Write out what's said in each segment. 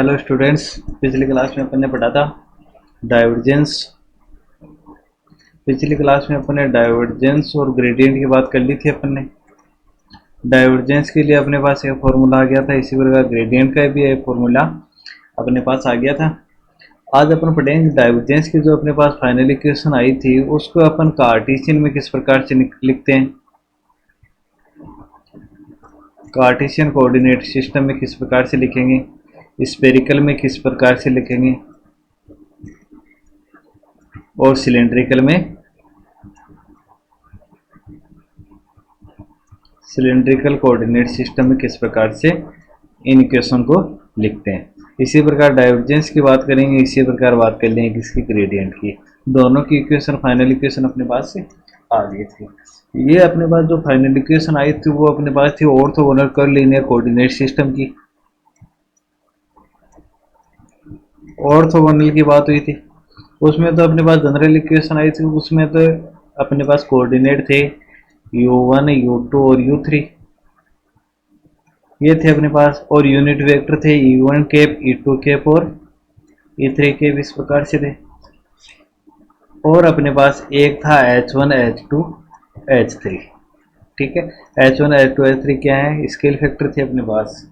Hello students, पिछली class में अपन ने पढ़ा था डाइवर्जेंस। पिछली क्लास में अपन ने डाइवर्जेंस और ग्रेडियंट की बात कर ली थी। अपन ने डाइवर्जेंस के लिए अपने पास एक फॉर्मूला आ गया था, इसी प्रकार ग्रेडियंट का भी एक फॉर्मूला अपने पास आ गया था। आज अपन पढ़ेंगे डाइवर्जेंस की जो अपने पास फाइनल इक्वेशन आई थी उसको अपन कार्टेशियन में किस प्रकार से लिखते हैं, कार्टेशियन कोऑर्डिनेट सिस्टम में किस प्रकार से लिखेंगे, स्फेरिकल में किस प्रकार से लिखेंगे और सिलेंड्रिकल कोऑर्डिनेट सिस्टम में किस प्रकार से इन इक्वेशन को लिखते हैं। इसी प्रकार डाइवर्जेंस की बात करेंगे, इसी प्रकार बात कर लेंगे किसकी, ग्रेडियंट की। दोनों की इक्वेशन फाइनल इक्वेशन अपने पास से आ गई थी। ये अपने पास जो फाइनल इक्वेशन आई थी वो अपने पास थी ऑर्थोगोनल कर्वीलिनियर कोऑर्डिनेट सिस्टम की। ऑर्थोगोनल की बात हुई थी, उसमें तो अपने पास जनरल इक्वेशन आई थी, उसमें तो अपने पास कोऑर्डिनेट थे u1 u2 और u3, ये थे अपने पास। और यूनिट वेक्टर थे e1 कैप, e2 कैप और e3 कैप, इस प्रकार से थे। और अपने पास एक था h1 h2 h3, ठीक है। h1 h2 h3 क्या है, स्केल फैक्टर थे अपने पास,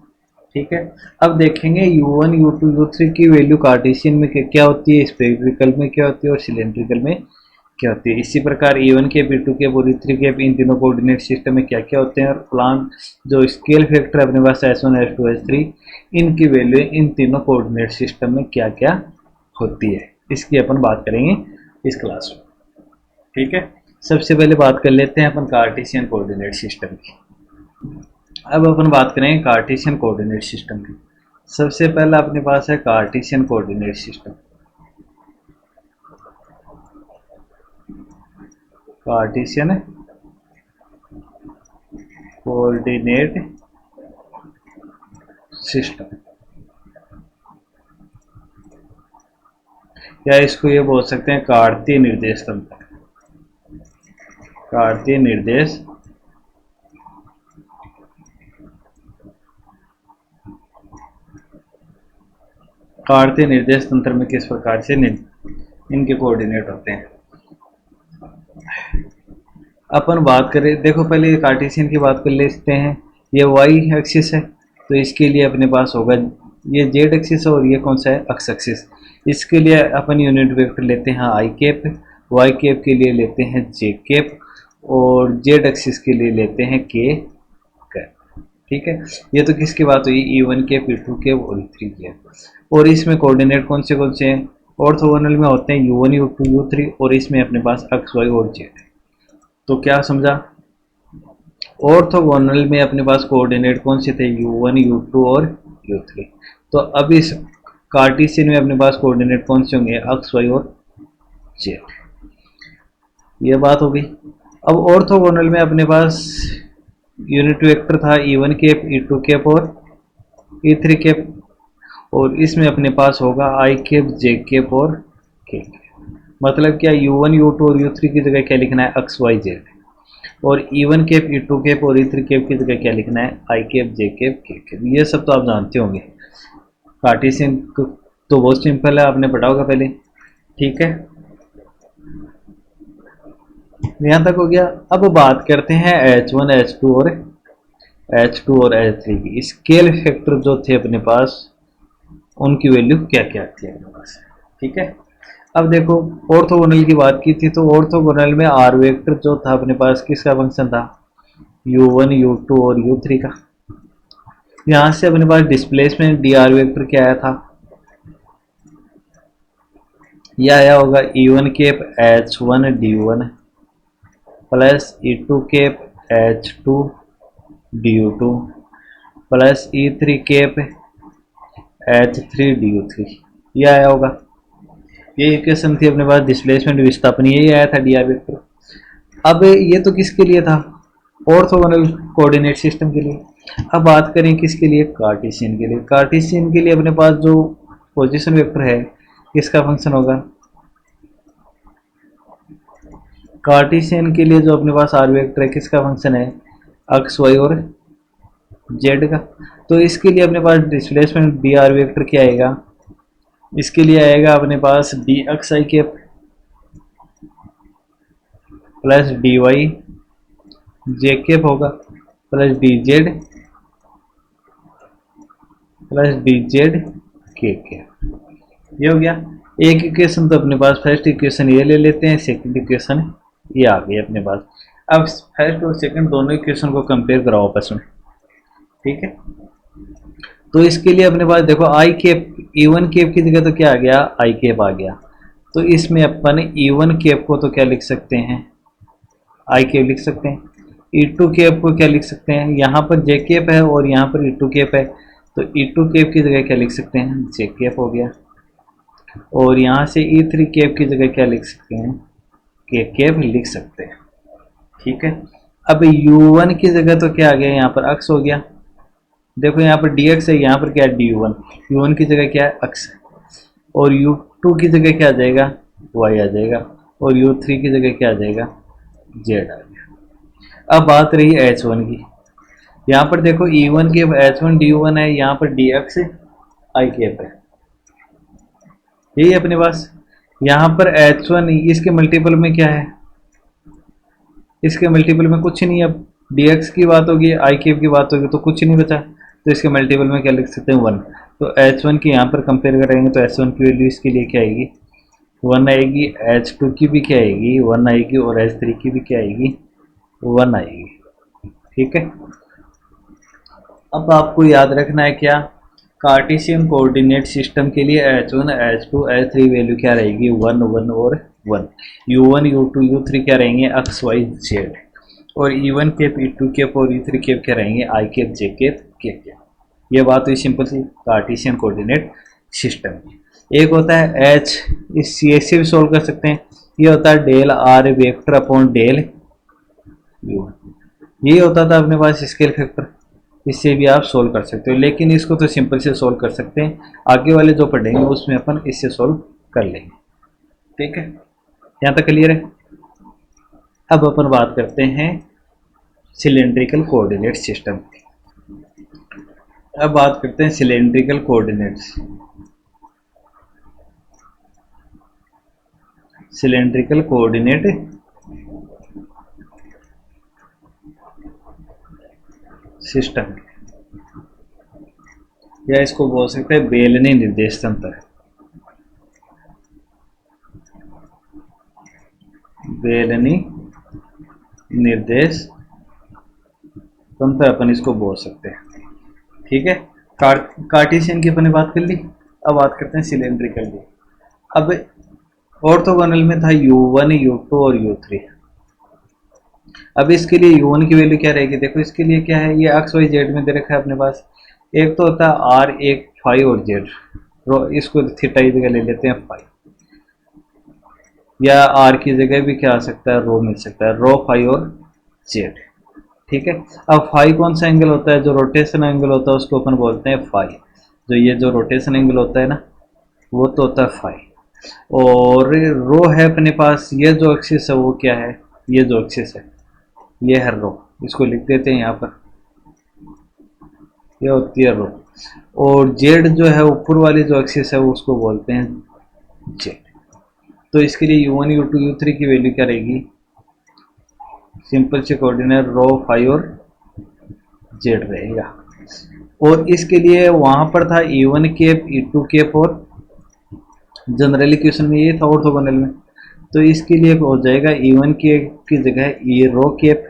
ठीक है। अब देखेंगे u1 u2 u3 की वैल्यू कार्टेशियन में क्या होती है, स्फेरिकल में क्या होती है और सिलेंड्रिकल में क्या होती है। इसी प्रकार e1 के e2 के और e3 के इन तीनों कोऑर्डिनेट सिस्टम में क्या क्या होते हैं, और प्लान जो स्केल फैक्टर अपने पास h1 h2 h3 इनकी वैल्यू इन तीनों कोऑर्डिनेट सिस्टम में क्या क्या होती है, इसकी अपन बात करेंगे इस क्लास में, ठीक है। सबसे पहले बात कर लेते हैं अपन कार्टेशियन कोऑर्डिनेट सिस्टम की। अब अपन बात करेंगे कार्टेशियन कोऑर्डिनेट सिस्टम की। सबसे पहला अपने पास है Cartesian coordinate system. Cartesian coordinate system, या इसको ये बोल सकते हैं कार्तीय निर्देश तंत्र। कार्तीय निर्देश तंत्र में किस प्रकार से इनके कोऑर्डिनेट होते हैं। अपन बात करें, देखो पहले कार्टेशियन की बात कर लेते हैं। ये वाई एक्सिस है तो इसके लिए अपने पास होगा ये जेड एक्सिस है, और ये कौन सा है, एक्स एक्सिस। इसके लिए अपन यूनिट वेक्टर लेते हैं आई कैप, वाई कैप के लिए लेते हैं जे कैप, और जेड एक्सिस के लिए लेते हैं के कैप, ठीक है। ये तो किसकी बात हुई, E1 कैप, E2 कैप और E3 कैप। और इसमें कोऑर्डिनेट कौन से हैं, ऑर्थोगोनल में होते हैं U1 U2 U3, और इसमें अपने पास एक्स वाई और जेड है। तो क्या समझा, ऑर्थोगोनल में अपने पास कोऑर्डिनेट कौन से थे, U1 U2 और U3। तो अब इस कार्टेशियन में अपने पास कोऑर्डिनेट कौन से होंगे, एक्स वाई और जेड, ये बात होगी। अब ऑर्थोगोनल में अपने पास यूनिट वेक्टर था E1 कैप, E2 कैप और E3 कैप, और इसमें अपने पास होगा आई कैप, जे कैप और के कैप। मतलब क्या, U1 U2 और U3 की जगह क्या लिखना है, एक्स वाई जेड, और E1 कैप, E2 कैप और E3 कैप की जगह क्या लिखना है, आई कैप, जे कैप, के कैप। ये सब तो आप जानते होंगे। कार्टेशियन तो बहुत सिंपल है, आपने पढ़ा होगा पहले, ठीक है। यहाँ तक हो गया। अब बात करते हैं H1 H2 और H3 की। स्केल फैक्टर जो थे अपने पास उनकी वैल्यू क्या क्या थी अपने पास, ठीक है। अब देखो ऑर्थोगोनल की बात की थी, तो ऑर्थोगोनल में आर वेक्टर जो था अपने पास किसका फंक्शन था, U1 U2 और U3 का। यहाँ से अपने पास डिस्प्लेसमेंट डी आर वेक्टर क्या आया था, यह आया होगा E1 cap H1 D1 plus E2 cap H2 DU2 plus E3 cap H3 DU3, यह आया होगा। ये इक्वेशन थी अपने पास डिस्प्लेसमेंट विस्थापन, यही आया था डी आर वेक्टर। अब ये तो किसके लिए था, ऑर्थोगोनल कोऑर्डिनेट सिस्टम के लिए। अब बात करें किसके लिए, कार्टेशियन के लिए। कार्टेशियन के लिए अपने पास जो पोजीशन वेक्टर है किसका फंक्शन होगा, कार्टेशियन के लिए जो अपने पास आर वेक्टर है किसका फंक्शन है, एक्स वाई और जेड का। तो इसके लिए अपने पास डिस्प्लेसमेंट डी आर वेक्टर क्या आएगा, इसके लिए आएगा अपने पास डी एक्स आई कैप प्लस डी वाई जे कैप होगा plus D Z plus D Z के कैप। ये हो गया एक इक्वेशन। तो अपने पास फर्स्ट इक्वेशन ये ले लेते हैं, सेकंड इक्वेशन ये आ गई अपने पास। अब फर्स्ट और सेकंड दोनों इक्वेशन को कंपेयर कराओ आपस में, ठीक है। तो इसके लिए अपने पास देखो आई कैप E1 कैप की जगह तो क्या आ गया, आई कैप आ गया। तो इसमें अपन E1 कैप को तो क्या लिख सकते हैं, आई कैप लिख सकते हैं। E2 कैप को क्या लिख सकते हैं, यहाँ पर जे कैप है और यहाँ पर E2 कैप है, तो E2 कैप की जगह क्या लिख सकते हैं, जे कैप हो गया। और यहाँ से E3 कैप की जगह क्या लिख सकते हैं, के कैप लिख सकते हैं, ठीक है। अब U1 की जगह तो क्या आ गया, यहाँ पर अक्स हो गया। देखो यहाँ पर dx है, यहाँ पर क्या है du1, u1 की जगह क्या है अक्स है, और u2 की जगह क्या आ जाएगा, y आ जाएगा, और u3 की जगह क्या आ जाएगा, z आ जाएगा। अब बात रही h1 की, यहाँ पर देखो e1 के h1 du1 है, यहाँ पर dx i कैप है, यही अपने पास। यहाँ पर h1 इसके मल्टीपल में क्या है, इसके मल्टीपल में कुछ नहीं। अब dx की बात होगी, आई कैप की बात होगी, तो कुछ नहीं बचा, तो इसके मल्टीपल में क्या लिख सकते हैं, 1। तो h1 की यहाँ पर कंपेयर करेंगे तो h1 की वैल्यू इसके लिए क्या आएगी, 1 आएगी, h2 की भी क्या आएगी 1 आएगी, और h3 की भी क्या आएगी 1 आएगी, ठीक है। अब आपको याद रखना है क्या, कार्टेशियन कोऑर्डिनेट सिस्टम के लिए h1 h2 h3 वैल्यू क्या रहेगी 1 1 और 1, u1 u2 u3 क्या रहेंगे एक्स वाई जेड, और E1 कैप E2 कैप और E3 कैप क्या रहेंगे आई कैप जे कैप के कैप। ये बात हुई सिंपल सी कार्टेशियन कोऑर्डिनेट सिस्टम की। एक होता है H, इस सी से भी सोल्व कर सकते हैं, ये होता है del are vector upon del U1, ये होता था अपने पास स्केल फैक्टर, इससे भी आप सोल्व कर सकते हो, लेकिन इसको तो सिंपल से सोल्व कर सकते हैं, आगे वाले जो पढ़ेंगे उसमें अपन इससे सोल्व कर लेंगे, ठीक है। यहाँ तक क्लियर है। अब अपन बात करते हैं सिलेंड्रिकल कोऑर्डिनेट सिस्टम की। अब बात करते हैं cylindrical coordinates. Cylindrical coordinate system, या इसको बोल सकते हैं बेलनी निर्देश तंत्र। बेलनी निर्देश तंत्र अपन इसको बोल सकते हैं, ठीक है। कार्टेशियन की अपने बात कर ली, अब बात करते हैं सिलेंड्रिकल की। अब ऑर्थोगोनल में था u1 u2 और u3। अब इसके लिए u1 की वैल्यू क्या रहेगी, देखो इसके लिए क्या है, ये एक्स वाई जेड में दे रखा है अपने पास। एक तो होता है r, एक फाई और जेड, इसको थीटा की जगह ले लेते हैं फाई, या r की जगह भी क्या आ सकता है, रो मिल सकता है, रो फाई और जेड, ठीक है। अब फाई कौन सा एंगल होता है, जो रोटेशन एंगल होता है उसको अपन बोलते हैं फाई। जो ये जो रोटेशन एंगल होता है ना, वो तो होता है फाई। और रो है अपने पास, ये जो एक्सिस है वो क्या है, ये जो एक्सिस है ये है रो, इसको लिख देते हैं यहाँ पर, ये होती है रो। और जेड जो है ऊपर वाली जो एक्सिस है उसको बोलते हैं जेड। तो इसके लिए u1 u2 u3 की वैल्यू क्या रहेगी, सिंपल से कोऑर्डिनेट रो फाई और जेड रहेगा। और इसके लिए वहां पर था E1 कैप E2 कैप, और जनरल इक्वेशन में ये था ऑर्थोगोनल में, तो इसके लिए हो जाएगा E1 कैप की जगह E rho cap,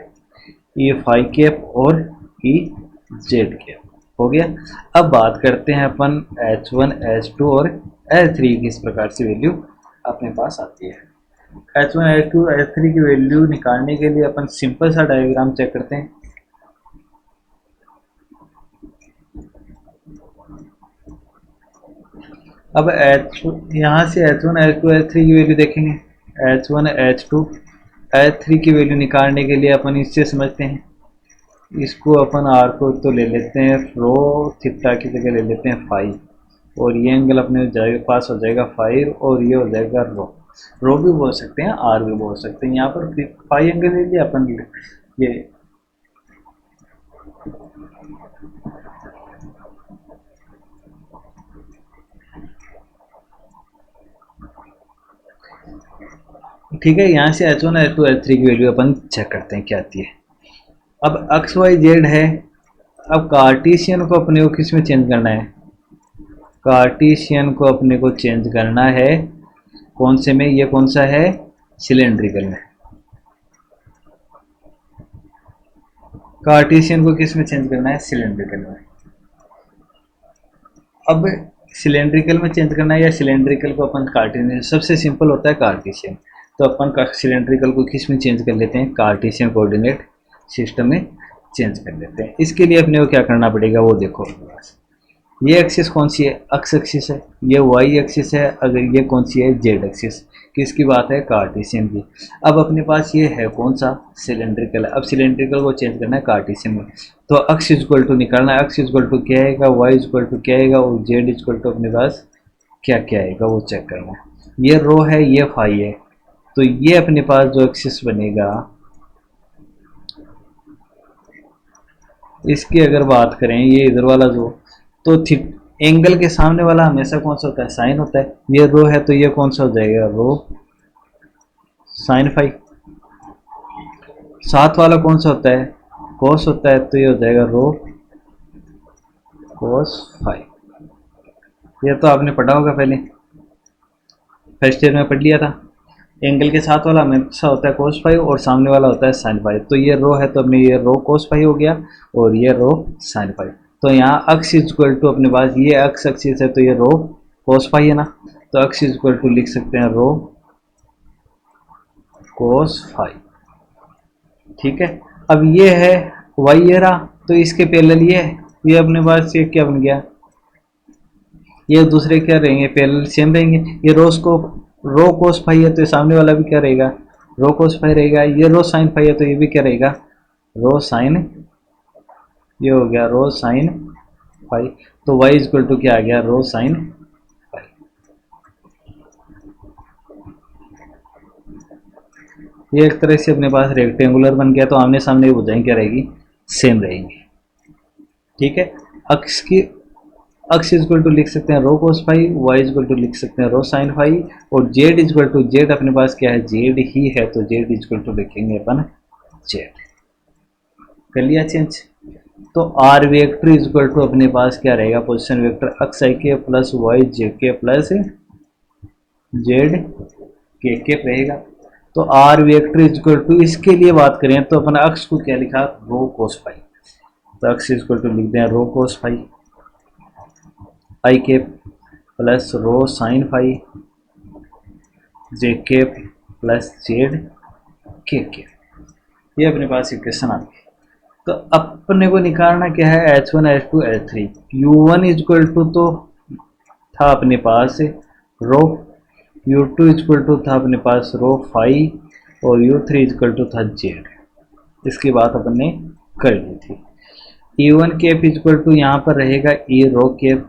E phi cap और E जेड कैप, हो गया। अब बात करते हैं अपन H1 H2 और H3 की, इस प्रकार से वैल्यू अपने पास आती है। H1 H2 H3 की वैल्यू निकालने के लिए अपन सिंपल सा डायग्राम चेक करते हैं। अब यहाँ से H1 H2 H3 की वैल्यू देखेंगे, H1 H2 H3 की वैल्यू निकालने के लिए अपन इससे समझते हैं, इसको अपन आर को तो ले लेते हैं रो, थीटा की जगह ले लेते हैं फाई, और ये एंगल अपने पास हो जाएगा फाई, और ये हो जाएगा रो। रो भी बोल सकते हैं, आर भी बोल सकते हैं। यहाँ पर फाई एंगल ले लिया अपन, ये ठीक है, यहाँ से H1 H2 H3 की वैल्यू अपन चेक करते हैं क्या आती है। अब एक्स वाई जेड है, अब कार्टेशियन को अपने को किस में चेंज करना है, कार्टेशियन को अपने को चेंज करना है कौन से में, ये कौन सा है, सिलेंड्रिकल में। कार्टेशियन को किस में चेंज करना है, सिलेंड्रिकल में। अब सिलेंड्रिकल में चेंज करना है या सिलेंड्रिकल को अपन कार्टेशियन, सबसे सिंपल होता है कार्टेशियन, तो अपन सिलेंड्रिकल को किस में चेंज कर लेते हैं, कार्टेशियन कोऑर्डिनेट सिस्टम में चेंज कर लेते हैं। इसके लिए अपने को क्या करना पड़ेगा वो देखो, ये एक्सिस कौन सी है, एक्स एक्सिस है, ये वाई एक्सिस है, अगर ये कौन सी है, जेड एक्सिस, किसकी बात है, कार्टेशियन की। अब अपने पास ये है कौन सा, सिलेंड्रिकल है। अब सिलेंड्रिकल को चेंज करना है कार्टेशियन में, तो एक्स इक्वल टू निकालना है, एक्स इक्वल टू क्या आएगा, वाई इक्वल टू क्या आएगा और जेड इक्वल टू अपने पास क्या क्या आएगा वो चेक करना है। ये रो है, ये फाई है, तो ये अपने पास जो एक्सिस बनेगा, इसकी अगर बात करें, ये इधर वाला जो, तो एंगल के सामने वाला हमेशा कौन सा होता है, साइन होता है। ये रो है तो ये कौन सा हो जाएगा, रो साइन फाई। साथ वाला कौन सा होता है, कोस होता है, तो ये हो जाएगा रो कोस फाई। ये तो आपने पढ़ा होगा पहले, फर्स्ट ईयर में पढ़ लिया था। एंगल के साथ वाला हमेशा होता है कोस फाई और सामने वाला होता है साइन फाई। तो ये रो है तो अपने ये रो कोस फाई हो गया और ये रो साइन फाई। तो यहाँ अक्स इक्वल टू अपने पास ये अक्स एक्सिस है तो ये रो कोस फाई है ना, तो अक्स इक्वल टू लिख सकते हैं रो कोस फाई। ठीक है, अब ये है वाई ये रहा, तो इसके पैरेलल ये है, ये अपने पास ये क्या बन गया, ये दूसरे क्या रहेंगे, पैरेलल सेम रहेंगे। ये रो कोस फाई है तो ये सामने वाला भी क्या रहेगा, रो कोस फाई रहेगा। ये रो साइन फाई है तो ये भी क्या रहेगा, रो साइन, ये हो गया रो साइन फाई। तो y इक्वल टू क्या आ गया, रो साइन फाई। ये एक तरह से अपने पास रेक्टेंगुलर बन गया, तो आमने सामने भुजाएं क्या रहेगी, सेम रहेंगी। ठीक है, अक्स इक्वल टू लिख सकते हैं rho cos phi, y equal to लिख सकते हैं रो साइन फाई, और जेड इक्वल टू, जेड अपने पास क्या है, जेड ही है, तो जेड इक्वल टू लिखेंगे अपन जेड। कर लिया चेंज। तो आर वेक्टर इक्वल टू अपने पास क्या रहेगा, पोजीशन वेक्टर एक्स आई के प्लस वाई जे के प्लस जेड के रहेगा। तो आर वेक्टर इक्वल टू, इसके लिए बात करें तो अपन अक्स को क्या लिखा, रो कोस फाई, तो अक्स इक्वल टू लिख दें रो कोस फाई आई के प्लस रो साइन फाई जे के प्लस जेड के। ये अपने पास इक्वेशन आ गई। तो अपने को निकालना क्या है, H1 H2 H3। U1 equal to तो था अपने पास रो, U2 इक्वल टू था अपने पास रो फाई, और U3 इक्वल टू था जेड। इसकी बात अपन ने कर ली थी। E1 केप इक्वल टू यहाँ पर रहेगा E rho cap,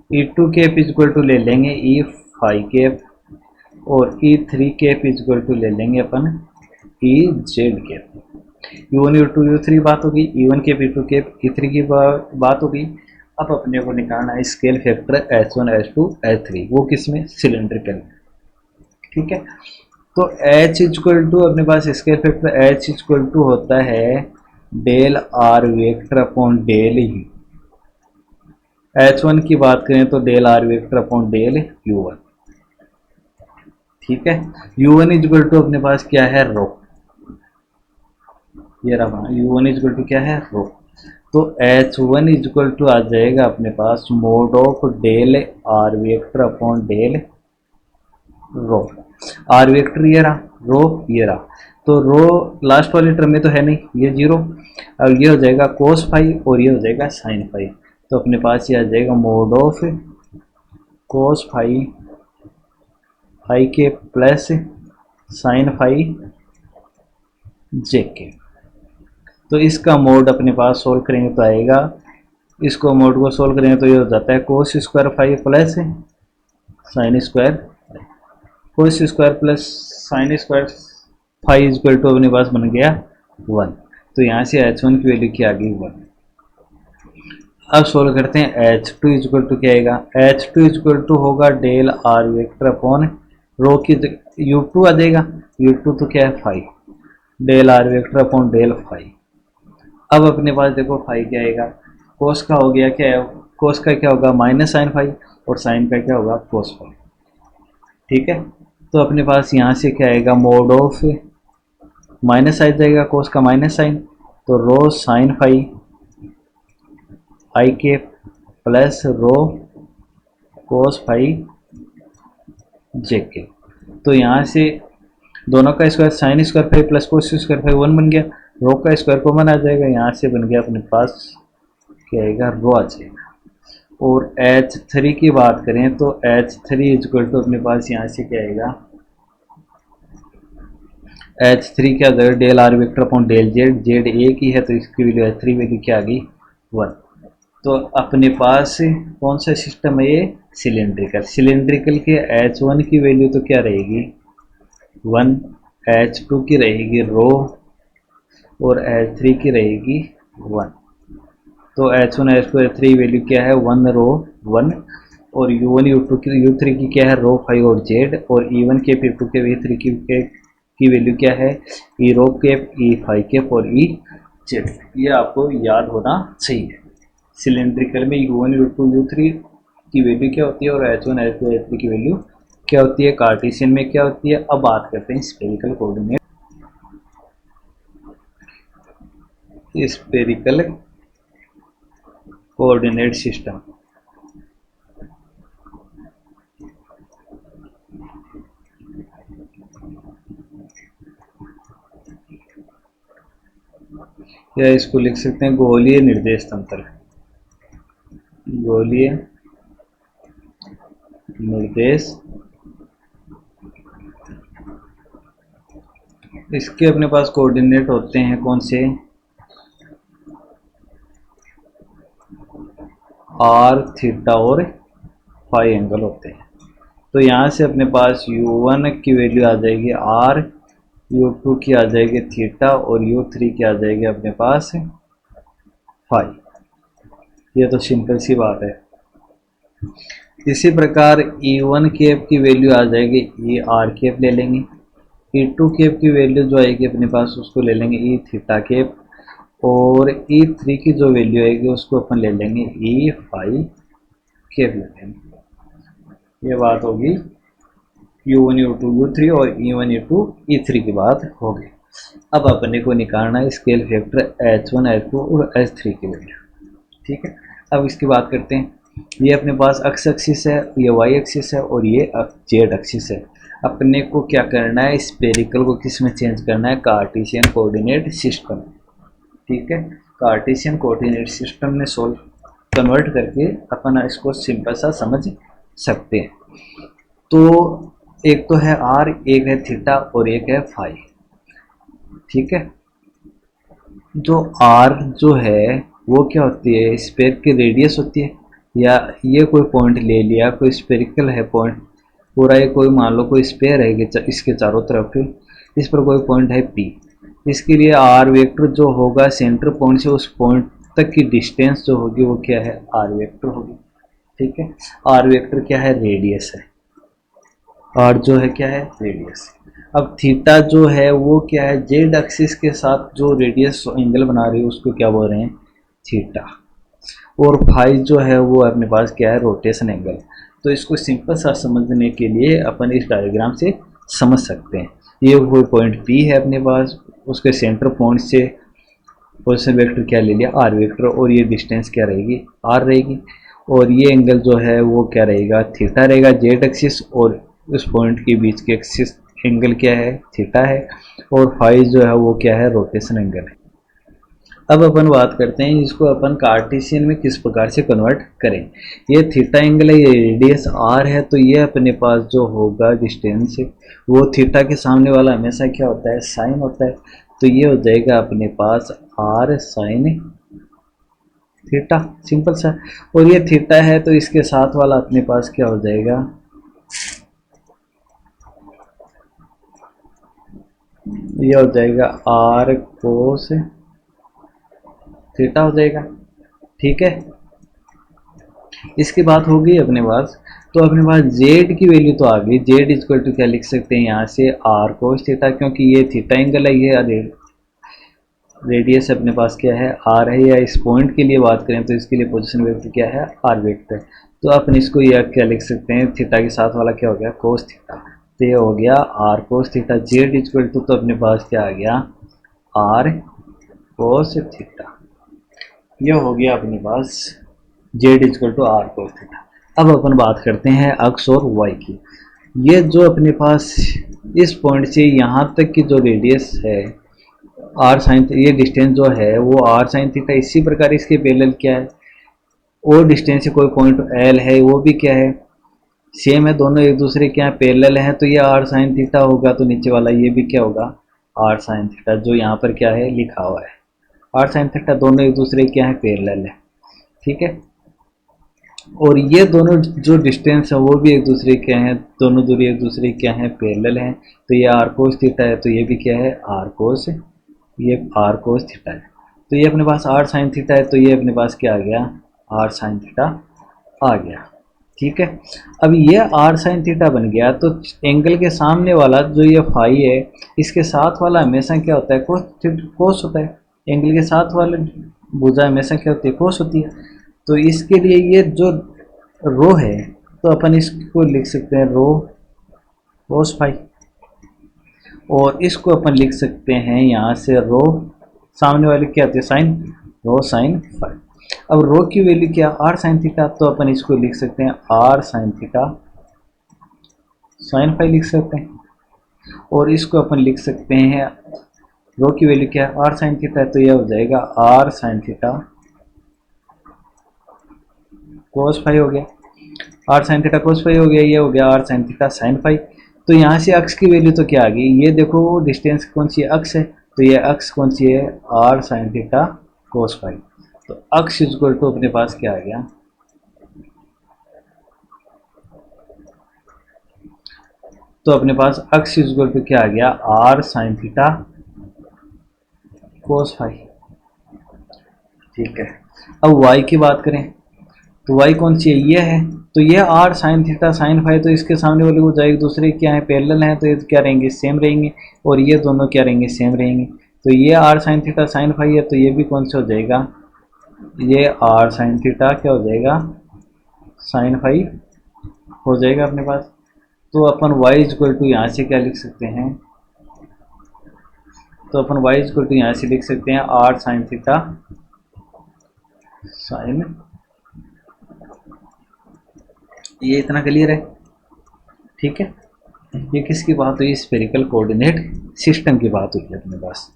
E2 cap equal to ले लेंगे E फाई केप, और E3 केप इक्वल टू ले लेंगे अपन E Z cap. U1 U2 U3 बात होगी, E1 cap E2 cap E3 की बात होगी। अब अपने को निकालना है scale factor H1 H2 H3, वो किसमें, सिलेंड्रिकल। ठीक है, तो H इक्वल टू अपने पास scale factor H equal to होता है del are vector upon del u. H1 की बात करें तो del are vector upon del U1। ठीक है, U1 इक्वल टू अपने पास क्या है, रो, ये रहा U1 इक्वल टू क्या है, रो। तो H1 इक्वल टू आ जाएगा अपने पास mod of del are vector upon del rho. R vector ये रहा, रो ये रहा, तो रो लास्ट वाली टर्म में तो है नहीं, ये जीरो। अब ये हो जाएगा कोस फाई और ये हो जाएगा साइन फाई, तो अपने पास ये आ जाएगा mod of cos phi phi के प्लस साइन फाई जे के। तो इसका मोड अपने पास सोल्व करेंगे तो आएगा, इसको मोड को सोल्व करेंगे तो ये हो जाता है cos square phi plus sine square, cos square plus sine square phi equal to अपने पास बन गया 1। तो यहाँ से H1 की वैल्यू क्या आ गई, 1। अब सोल्व करते हैं H2 इक्वल टू क्या आएगा, H2 इक्वल टू होगा del are vector upon rho की u2 आ जाएगा, u2 तो क्या है phi, del are vector upon del phi. अब अपने पास देखो फाई क्या आएगा, कोस का हो गया क्या है, कोस का क्या होगा माइनस साइन फाई, और साइन का क्या होगा कोस फाई। ठीक है, तो अपने पास यहाँ से क्या आएगा मोड ऑफ माइनस आ जाएगा कोस का माइनस साइन, तो रो साइन फाई आई के प्लस रो कोस फाई जे के। तो यहाँ से दोनों का square sine square phi plus cos square phi 1 बन गया, रो का स्क्वायर कॉमन आ जाएगा, यहाँ से बन गया अपने पास क्या आएगा रो आ जाएगा। और H3 की बात करें तो H3 इक्वल टू अपने पास यहाँ से क्या आएगा, H3 क्या आ जाएगा del are vector upon del z, z ए की है तो इसकी वैल्यू H3 वैल्यू क्या आ गई 1। तो अपने पास कौन सा सिस्टम है ये सिलेंड्रिकल, सिलेंड्रिकल के H1 की वैल्यू तो क्या रहेगी 1, H2 की रहेगी रो, और H3 की रहेगी 1। तो H1 H2 H3 वैल्यू क्या है 1 रो 1, और U1 U2 की U3 की क्या है रो 5 और Z, और E1 के E2 के V3 की वैल्यू क्या है E rho cap E5 cap और EZ। ये आपको याद होना चाहिए। सिलेंड्रिकल में U1 U2 U3 की वैल्यू क्या होती है और H1 H2 H3 की वैल्यू क्या होती है, कार्टेशियन में क्या होती है। अब बात करते हैं spherical coordinate, spherical coordinate system. या इसको लिख सकते हैं गोलीय निर्देश तंत्र, गोलीय निर्देश। इसके अपने पास कोऑर्डिनेट होते हैं कौन से, आर थीटा और फाई एंगल होते हैं। तो यहाँ से अपने पास U1 की वैल्यू आ जाएगी आर, U2 की आ जाएगी थीटा, और U3 की आ जाएगी अपने पास फाई। ये तो सिंपल सी बात है। इसी प्रकार E1 केप की वैल्यू आ जाएगी ई आर केप ले लेंगे, E2 केप की वैल्यू जो आएगी अपने पास उसको ले लेंगे ई थीटा केप, और E3 की जो वैल्यू आएगी उसको अपन ले लेंगे ई फाई केप ले लेंगे। ये बात होगी U1 U2 U3 और E1 E2 E3 की बात होगी। अब अपने को निकालना है स्केल फैक्टर H1 H2 और H3 की वैल्यू। ठीक है, अब इसकी बात करते हैं। ये अपने पास एक्स एक्सिस है, ये वाई एक्सिस है, और ये जेड एक्सिस है। अपने को क्या करना है, स्फेरिकल को किस में चेंज करना है, कार्टेशियन कोऑर्डिनेट सिस्टम। ठीक है, कार्टेशियन कोऑर्डिनेट सिस्टम में सोल्व कन्वर्ट करके अपन इसको सिंपल सा समझ सकते हैं। तो एक तो है आर, एक है थीटा और एक है फाई। ठीक है, जो आर जो है वो क्या होती है, स्फेयर की रेडियस होती है, या ये कोई पॉइंट ले लिया, कोई स्फेरिकल है पॉइंट पूरा, ये कोई मान लो कोई स्फेयर है इसके चारों तरफ, इस पर कोई पॉइंट है P। इसके लिए आर वेक्टर जो होगा सेंटर पॉइंट से उस पॉइंट तक की डिस्टेंस जो होगी वो क्या है आर वेक्टर होगी। ठीक है, आर वेक्टर क्या है रेडियस है, आर जो है क्या है रेडियस। अब थीटा जो है वो क्या है जेड एक्सिस के साथ जो रेडियस एंगल बना रही है उसको क्या बोल रहे हैं थीटा, और फाई जो है वो अपने पास क्या है रोटेशन एंगल। तो इसको सिंपल सा समझने के लिए अपन इस डायग्राम से समझ सकते हैं। ये वो पॉइंट P है अपने पास, उसके सेंटर पॉइंट से पोजीशन वेक्टर क्या ले लिया आर वेक्टर, और ये डिस्टेंस क्या रहेगी आर रहेगी, और ये एंगल जो है वो क्या रहेगा थीटा रहेगा जेड एक्सिस, और उस पॉइंट के बीच के एक्सिस एंगल क्या है थीटा है, और फाई जो है वो क्या है रोटेशन एंगल है। अब अपन बात करते हैं इसको अपन कार्टेशियन में किस प्रकार से कन्वर्ट करें। ये थीटा एंगल है, ये रेडियस आर है, तो ये अपने पास जो होगा डिस्टेंस वो थीटा के सामने वाला हमेशा क्या होता है साइन होता है, तो ये हो जाएगा अपने पास आर साइन थीटा, सिंपल सा। और ये थीटा है तो इसके साथ वाला अपने पास क्या हो जाएगा ये हो जाएगा आर कोस थीटा हो जाएगा। ठीक है, इसकी बात हो गई अपने पास। तो अपने पास जेड की वैल्यू तो आ गई, जेड इक्वल टू क्या लिख सकते हैं यहाँ से आर कोस थीटा, क्योंकि ये थीटा एंगल है, ये रेडियस अपने पास क्या है आर है, या इस पॉइंट के लिए बात करें तो इसके लिए पोजीशन वेक्टर क्या है आर वेक्टर। तो अपन इसको यह क्या लिख सकते हैं, थीटा के साथ वाला क्या हो गया कोस थीटा, तो ये हो गया r cos theta. Z equal to तो अपने पास क्या आ गया आर कोस थीटा, ये हो गया अपने पास z equal to r cos theta. अब अपन बात करते हैं अक्स और वाई की। ये जो अपने पास इस पॉइंट से यहाँ तक की जो रेडियस है आर साइन, ये डिस्टेंस जो है वो आर साइन थीटा, इसी प्रकार इसके पैरेलल क्या है और डिस्टेंस से कोई पॉइंट एल है वो भी क्या है सेम है, दोनों एक दूसरे के यहाँ पैरेलल हैं, तो ये आर साइन थीटा होगा, तो नीचे वाला ये भी क्या होगा आर साइन थीटा, जो यहाँ पर क्या है लिखा हुआ है आर साइन थीटा, दोनों एक दूसरे के यहाँ पैरेलल है। ठीक है, और ये दोनों जो डिस्टेंस है वो भी एक दूसरे के हैं, दोनों दूरी एक दूसरे के हैं पैरेलल हैं, तो ये आर कोस थीटा है, तो ये भी क्या है आर कोस, ये आर कोस थीटा है। तो ये अपने पास आर साइन थीटा है, तो ये अपने पास क्या आ गया आर साइन थीटा आ गया। ठीक है, अब ये आर साइन थीटा बन गया, तो एंगल के सामने वाला जो ये फाई है इसके साथ वाला हमेशा क्या होता है कोस होता है, एंगल के साथ वाले भुजा हमेशा क्या होती है कोस होती है। तो इसके लिए ये जो रो है तो अपन इसको लिख सकते हैं रो कोस फाई, और इसको अपन लिख सकते हैं यहाँ से रो सामने वाली क्या आती है साइन, रो साइन फाई। अब रो की वैल्यू क्या आर साइन थीटा, तो अपन इसको लिख सकते हैं r sine theta sine phi लिख सकते हैं, और इसको अपन लिख सकते हैं रो की वैल्यू क्या है आर साइन थीटा, तो यह हो जाएगा r sine theta cos phi हो गया, r sine theta cos phi हो गया, ये हो गया r sine theta sine phi. तो यहाँ से अक्स की वैल्यू तो क्या आ गई, ये देखो डिस्टेंस कौन सी है अक्स है, तो ये अक्स कौन सी है r sine theta cos phi. तो अक्स इक्वल टू अपने पास क्या आ गया, तो अपने पास अक्स इक्वल टू क्या आ गया r sine theta cos phi. ठीक है, अब y की बात करें तो y कौन सी है ये है, तो ये r sine theta sine phi, तो इसके सामने वाले को एक दूसरे क्या है पैरेलल हैं, तो ये क्या रहेंगे सेम रहेंगे, और ये दोनों क्या रहेंगे सेम रहेंगे। तो ये r sine theta sine phi है, तो ये भी कौन सा हो जाएगा ये आर साइन थीटा क्या हो जाएगा साइन फाई हो जाएगा अपने पास। तो अपन y इक्वल टू यहाँ से क्या लिख सकते हैं, तो अपन y इक्वल टू यहाँ से लिख सकते हैं आर साइन थीटा साइन, ये इतना क्लियर है। ठीक है, ये किसकी बात हुई स्फेरिकल कोऑर्डिनेट सिस्टम की बात हुई है अपने पास।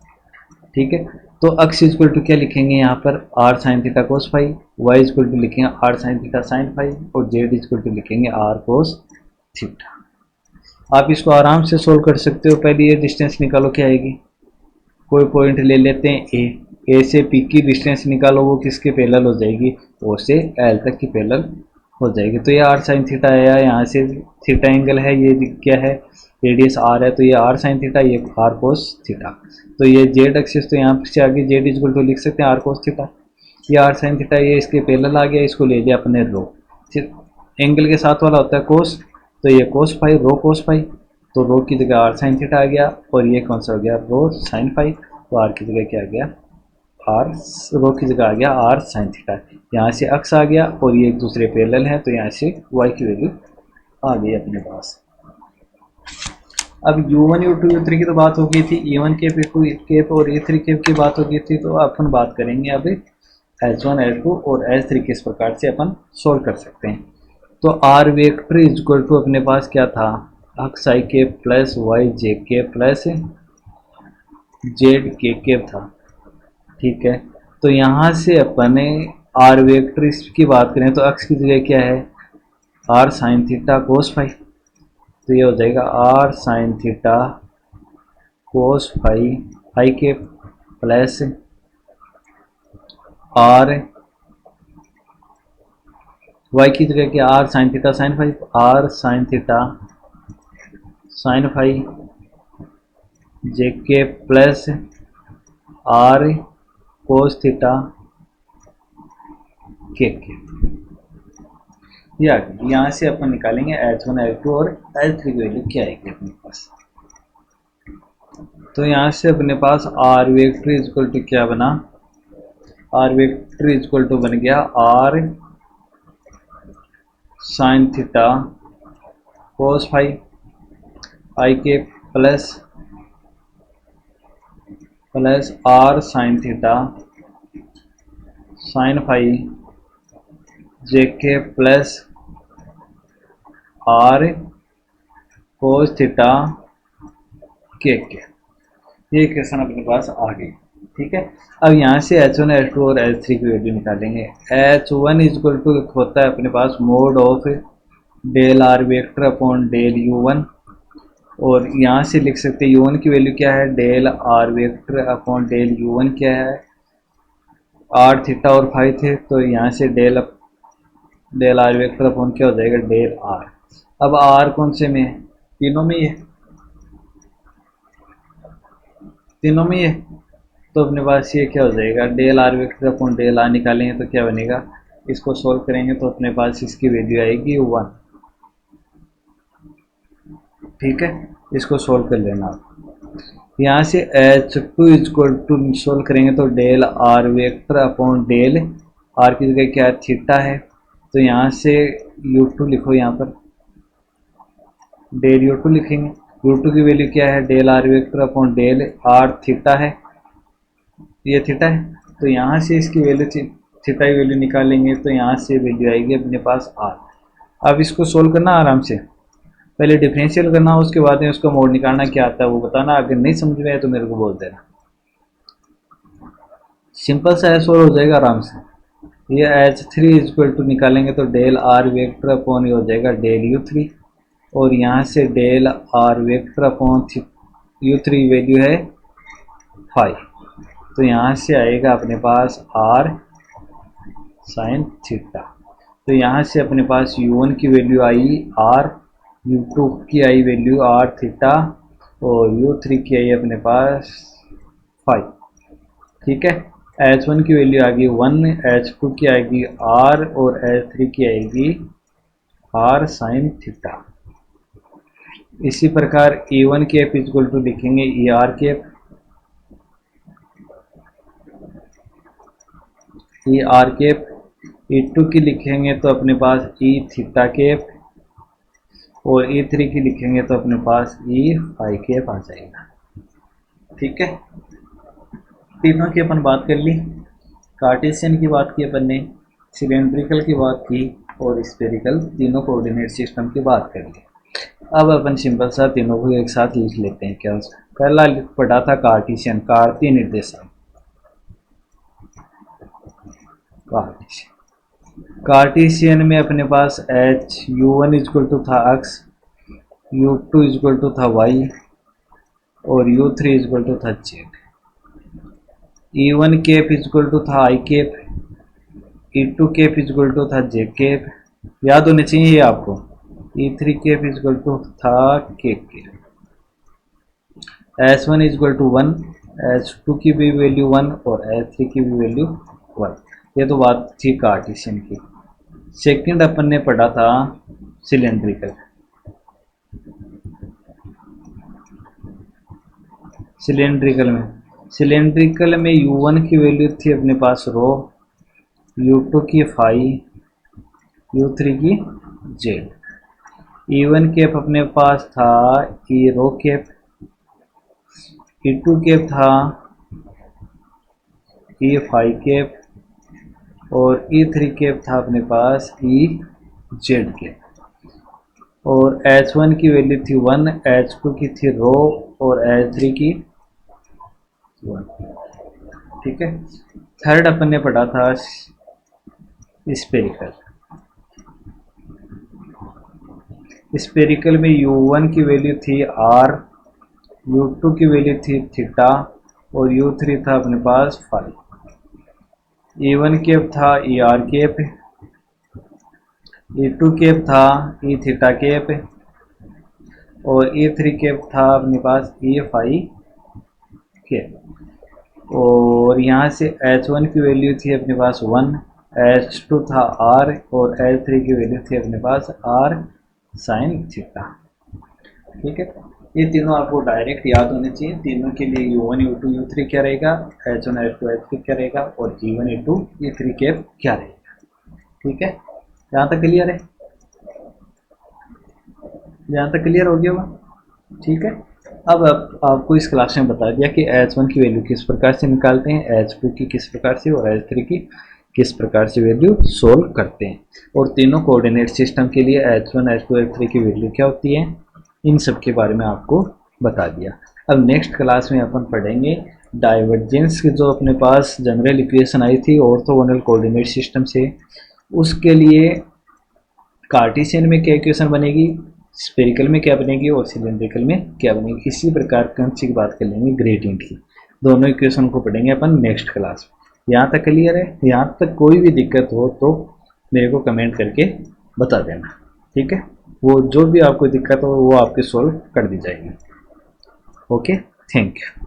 ठीक है, तो अक्स इक्वल टू क्या लिखेंगे यहाँ पर r sine theta cos phi, y equal to लिखेंगे r sine theta sine phi, और जेड इक्वल टू लिखेंगे आर कोस थीटा। आप इसको आराम से सोल्व कर सकते हो, पहले ये डिस्टेंस निकालो क्या आएगी, कोई पॉइंट ले लेते हैं ए से पी की डिस्टेंस निकालो, वो किसके पैरेलल हो जाएगी ओ से एल तक की पैरेलल हो जाएगी। तो ये आर साइन थीटा है, यहाँ से थीटा एंगल है, ये क्या है रेडियस आर है, तो ये आर साइन थीटा ये आर कोस थीटा। तो ये जेड एक्सिस तो यहाँ से आगे जेड इक्वल टू लिख सकते हैं आर कोस थीटा, ये आर साइन थीटा ये इसके पैरेलल आ गया, इसको ले लिया अपने रो, एंगल के साथ वाला होता है कोस, तो ये कोस फाई रो कोस फाई, तो रो की जगह आर साइन थीटा आ गया, और ये कौन सा हो गया रो साइन फाई, तो आर की जगह क्या आ गया आर, रो की जगह आ गया आर साइन थीटा। यहाँ से अक्स आ गया और ये एक दूसरे पैरेलल है, तो यहाँ से y की वैल्यू आ गई अपने पास। अब u1 u2 u3 की तो बात हो गई थी, e1 केप e2 केप और e3 केप की बात हो गई थी, तो अपन बात करेंगे अब h1 h2 और h3 किस प्रकार से अपन सोल्व कर सकते हैं। तो आर वेक्टर इक्वल टू अपने पास क्या था x i cap plus y j cap plus z k cap था। ठीक है, तो यहाँ से अपन आर वेक्टर की बात करें तो अक्स की जगह क्या है r sine theta cos phi, तो ये हो जाएगा r sine theta cos phi i के प्लस आर वाई की जगह क्या r sine theta sine phi, r sine theta sine phi j के प्लस आर कोस थीटा के। ये आ गई। यहाँ से अपन निकालेंगे H1 H2 और H3 की वैल्यू क्या आएगी अपने पास। तो यहाँ से अपने पास आर वेक्टर इक्वल टू क्या बना, आर वेक्टर इक्वल टू बन गया r sine theta cos phi i के plus r sine theta sine phi j के प्लस आर कोस थीटा के। ये क्वेश्चन अपने पास आ गई। ठीक है, अब यहाँ से H1 H2 और H3 की वैल्यू निकालेंगे। H1 इक्वल टू होता है अपने पास mod of del are vector upon del U1, और यहाँ से लिख सकते हैं U1 की वैल्यू क्या है, del are vector upon del U1 क्या है, आर थीटा और फाई थे, तो यहाँ से डेल आर वेक्टर अपॉन क्या हो जाएगा, डेल आर। अब आर कौन से में है, तीनों में ही है, तीनों में ही है, तो अपने पास ये क्या हो जाएगा, del are vector upon del r निकालेंगे तो क्या बनेगा, इसको सोल्व करेंगे तो अपने पास इसकी वैल्यू आएगी 1। ठीक है, इसको सोल्व कर लेना आप। यहाँ से H2 इक्वल टू सोल्व करेंगे तो del are vector upon del r की जगह क्या है, थीटा है, तो यहाँ से U2 लिखो, यहाँ पर डेल U2 लिखेंगे। U2 की वैल्यू क्या है, del are vector upon del r theta है, ये थीटा है, तो यहाँ से इसकी वैल्यू थीटा की वैल्यू निकालेंगे तो यहाँ से वैल्यू आएगी अपने पास आर। अब इसको सोल्व करना आराम से, पहले डिफरेंशियल करना, उसके बाद में उसका मोड निकालना क्या आता है वो बताना, अगर नहीं समझ में आए तो मेरे को बोल देना। सिंपल सा है, सोल्व हो जाएगा आराम से। ये H3 इक्वल टू निकालेंगे तो डेल आर वेक्टर अपॉन ये हो जाएगा डेल U3, और यहाँ से del are vector upon U3 value है 5, तो यहाँ से आएगा अपने पास आर साइन थीटा। तो यहाँ से अपने पास U1 की वैल्यू आई आर, U2 की आई वैल्यू आर थीटा, और U3 की आई अपने पास 5। ठीक है, H1 की वैल्यू आ गई 1, H2 की आएगी आर, और H3 की आएगी आर साइन थीटा। इसी प्रकार E1 के एफ इक्वल टू लिखेंगे ई आर के एफ, ई आर के एफ, E2 की लिखेंगे तो अपने पास ई थीटा के एफ, और E3 की लिखेंगे तो अपने पास ई फाई के एफ आ जाएगा। ठीक है, तीनों की अपन बात कर ली, कार्टेशियन की बात की अपन ने, सिलेंड्रिकल की बात की, और स्फेरिकल, तीनों कोऑर्डिनेट सिस्टम की बात कर ली। अब अपन सिंपल सा तीनों को एक साथ लिख लेते हैं। क्या पहला पढ़ा था कार्टेशियन, कार्तीय निर्देशांक। कार्टेशियन में अपने पास U1 इक्वल टू था x, U2 इक्वल टू था y, और U3 इक्वल टू था z। E1 cap equal to था i cap, E2 cap equal to था j केप, याद होने चाहिए ये आपको। E3 केप इक्वल टू था k cap. H1 equal to 1, H2 की भी वैल्यू 1, और H3 की भी वैल्यू 1। ये तो बात थी कार्टेशियन की। सेकंड अपन ने पढ़ा था सिलेंड्रिकल। सिलेंड्रिकल में U1 की वैल्यू थी अपने पास रो, U2 की फाई, U3 की जेड। E1 केप अपने पास था ई रो केप, E2 केप था ई फाई केप, और E3 केप था अपने पास ई जेड केप। और H1 की वैल्यू थी 1, H2 की थी रो, और H3 की 1। ठीक है, थर्ड अपन ने पढ़ा था स्पेरिकल। स्पेरिकल में U1 की वैल्यू थी R, U2 की वैल्यू थी थीटा, और U3 था अपने पास फाई। E1 केप था E R cap, E2 cap था ई थीटा केप, और E3 केप था अपने पास ई फाई केप। और यहाँ से H1 की वैल्यू थी अपने पास 1, H2 था R और H3 की वैल्यू थी अपने पास R sin थीटा। ठीक है, ये तीनों आपको डायरेक्ट याद होने चाहिए। तीनों के लिए U1 U2 U3 क्या रहेगा, H1 H2 H3 क्या रहेगा और E1 E2 E3 कैप क्या रहेगा। ठीक है, यहाँ तक क्लियर है, यहाँ तक क्लियर हो गया होगा। ठीक है, अब आपको इस क्लास में बता दिया कि H1 की वैल्यू किस प्रकार से निकालते हैं, H2 की किस प्रकार से और H3 की किस प्रकार से वैल्यू सोल्व करते हैं, और तीनों कोऑर्डिनेट सिस्टम के लिए H1 H2 H3 की वैल्यू क्या होती है, इन सब के बारे में आपको बता दिया। अब नेक्स्ट क्लास में अपन पढ़ेंगे डाइवर्जेंस की जो अपने पास जनरल इक्वेशन आई थी ऑर्थोगोनल कोऑर्डिनेट सिस्टम से, उसके लिए कार्टेशियन में क्या इक्वेशन बनेगी, स्फेरिकल में क्या बनेगी और सिलेंड्रिकल में क्या बनेगी। इसी प्रकार कंची की बात कर लेंगे ग्रेडियंट की। दोनों इक्वेशन को पढ़ेंगे अपन नेक्स्ट क्लास में। यहाँ तक क्लियर है? यहाँ तक कोई भी दिक्कत हो तो मेरे को कमेंट करके बता देना। ठीक है, वो जो भी आपको दिक्कत हो वो आपके सॉल्व कर दी जाएगी। Okay, thank you.